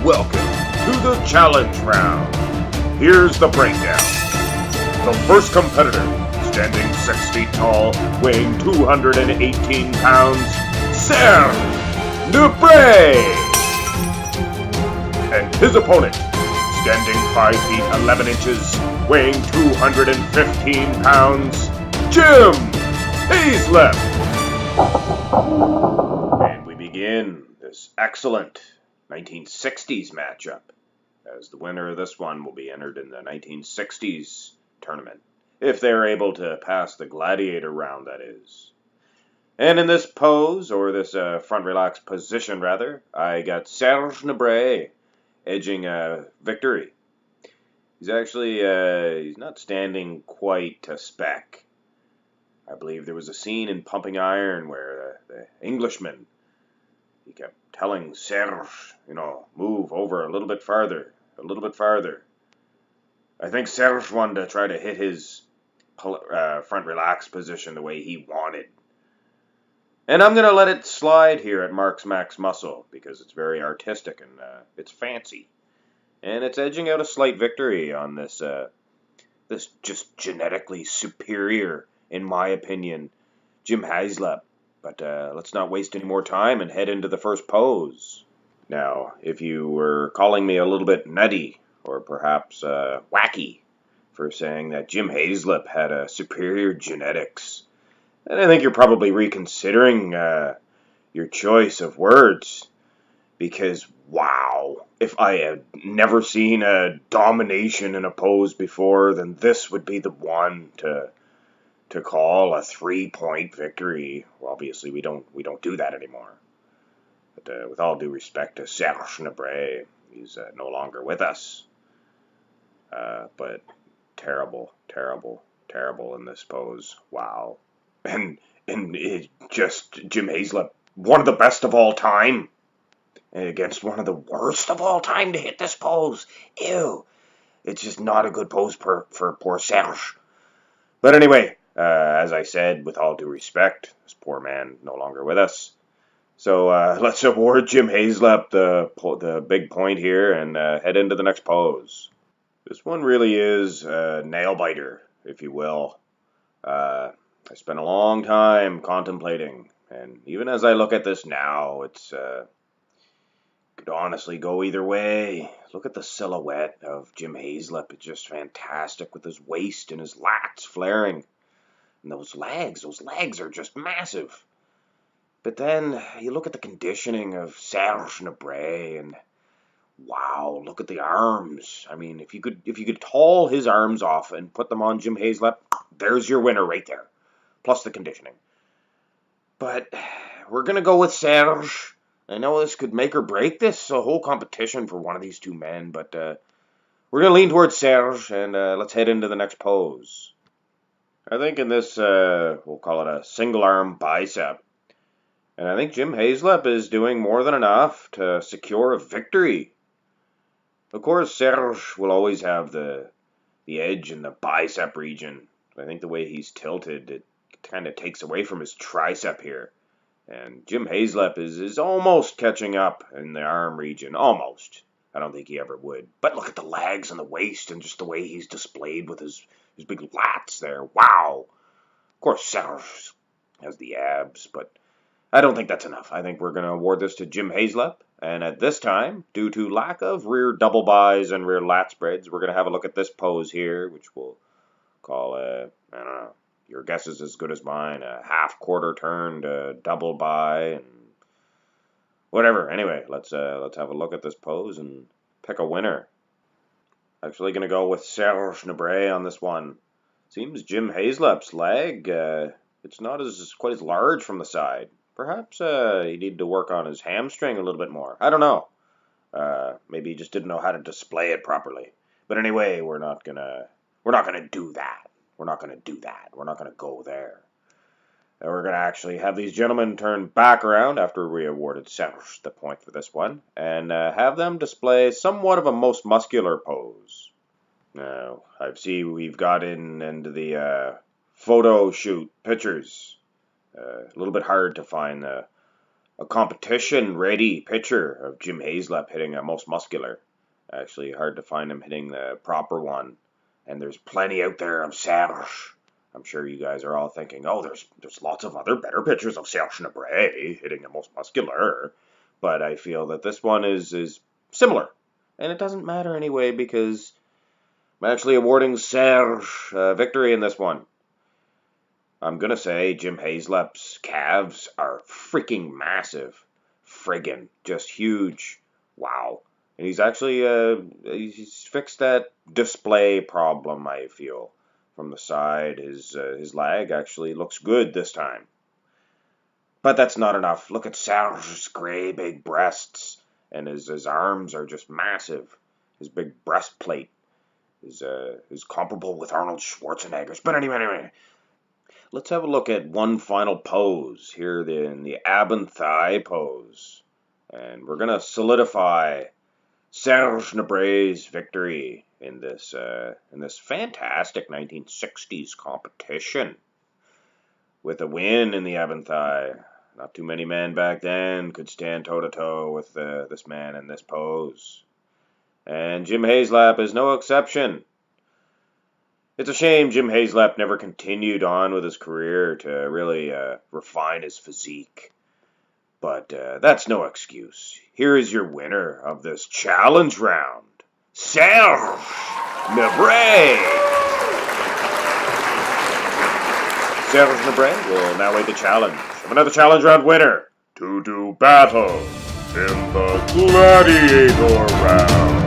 Welcome to the challenge round. Here's the breakdown. The first competitor, standing 6 feet tall, weighing 218 pounds, Serge Nubret. And his opponent, standing 5 feet 11 inches, weighing 215 pounds, Jim Haislop. And we begin this excellent 1960s matchup, as the winner of this one will be entered in the 1960s tournament, if they're able to pass the gladiator round, that is. And in this pose, or this front relaxed position rather, I got Serge Nubret edging victory. He's actually, he's not standing quite to spec. I believe there was a scene in Pumping Iron where the Englishman, he kept telling Serge, move over a little bit farther, a little bit farther. I think Serge wanted to try to hit his front relaxed position the way he wanted. And I'm going to let it slide here at Mark's Max Muscle, because it's very artistic and it's fancy. And it's edging out a slight victory on this just genetically superior, in my opinion, Jim Haislop. But let's not waste any more time and head into the first pose. Now, if you were calling me a little bit nutty, or perhaps wacky, for saying that Jim Haislop had a superior genetics, then I think you're probably reconsidering your choice of words. Because, wow, if I had never seen a domination in a pose before, then this would be the one to call a 3-point victory. Well, obviously, we don't do that anymore. But with all due respect to Serge Nubret, he's no longer with us. But terrible, terrible, terrible in this pose. Wow. And it just Jim Haislop, one of the best of all time, against one of the worst of all time to hit this pose. Ew. It's just not a good pose for poor Serge. But anyway, as I said, with all due respect, this poor man no longer with us. So let's award Jim Haislop the big point here and head into the next pose. This one really is a nail-biter, if you will. I spent a long time contemplating, and even as I look at this now, it's could honestly go either way. Look at the silhouette of Jim Haislop. It's just fantastic with his waist and his lats flaring. And those legs are just massive. But then you look at the conditioning of Serge Nubret, and wow, look at the arms. I mean, if you could haul his arms off and put them on Jim Haislop, there's your winner right there. Plus the conditioning. But we're going to go with Serge. I know this could make or break this whole competition for one of these two men, but we're going to lean towards Serge, and let's head into the next pose. I think in this, we'll call it a single-arm bicep. And I think Jim Haislop is doing more than enough to secure a victory. Of course, Serge will always have the edge in the bicep region. I think the way he's tilted, it kind of takes away from his tricep here. And Jim Haislop is almost catching up in the arm region. Almost. I don't think he ever would. But look at the legs and the waist and just the way he's displayed with his big lats there. Wow. Of course, Serge has the abs, but I don't think that's enough. I think we're going to award this to Jim Haislop. And at this time, due to lack of rear double buys and rear lat spreads, we're going to have a look at this pose here, which we'll call, I don't know, your guess is as good as mine, a half quarter turn to double by, and whatever. Anyway, let's have a look at this pose and pick a winner. Actually going to go with Serge Nubret on this one. Seems Jim Haislop's leg, it's not quite as large from the side. Perhaps he needed to work on his hamstring a little bit more. I don't know. Maybe he just didn't know how to display it properly. But anyway, we're not gonna do that. We're not gonna do that. We're not gonna go there. And we're gonna actually have these gentlemen turn back around after we awarded Serge the point for this one, and have them display somewhat of a most muscular pose. Now, I see we've got into the photo shoot pictures. A little bit hard to find the a competition-ready pitcher of Jim Haislop hitting a most muscular. Actually, hard to find him hitting the proper one. And there's plenty out there of Serge. I'm sure you guys are all thinking, oh, there's lots of other better pitchers of Serge Nubret hitting the most muscular. But I feel that this one is similar. And it doesn't matter anyway because I'm actually awarding Serge victory in this one. I'm going to say Jim Haislop's calves are freaking massive. Friggin' just huge. Wow. And he's actually he's fixed that display problem, I feel. From the side, his leg actually looks good this time. But that's not enough. Look at Serge's gray big breasts. And his arms are just massive. His big breastplate is comparable with Arnold Schwarzenegger's. But anyway. Let's have a look at one final pose here in the ab and thigh pose. And we're going to solidify Serge Nubret's victory in this fantastic 1960s competition with a win in the ab and thigh. Not too many men back then could stand toe-to-toe with this man in this pose. And Jim Haislop is no exception. It's a shame Jim Haislop never continued on with his career to really refine his physique. But that's no excuse. Here is your winner of this challenge round, Serge Nubret. Serge Nubret will now wait the challenge of another challenge round winner to do battle in the gladiator round.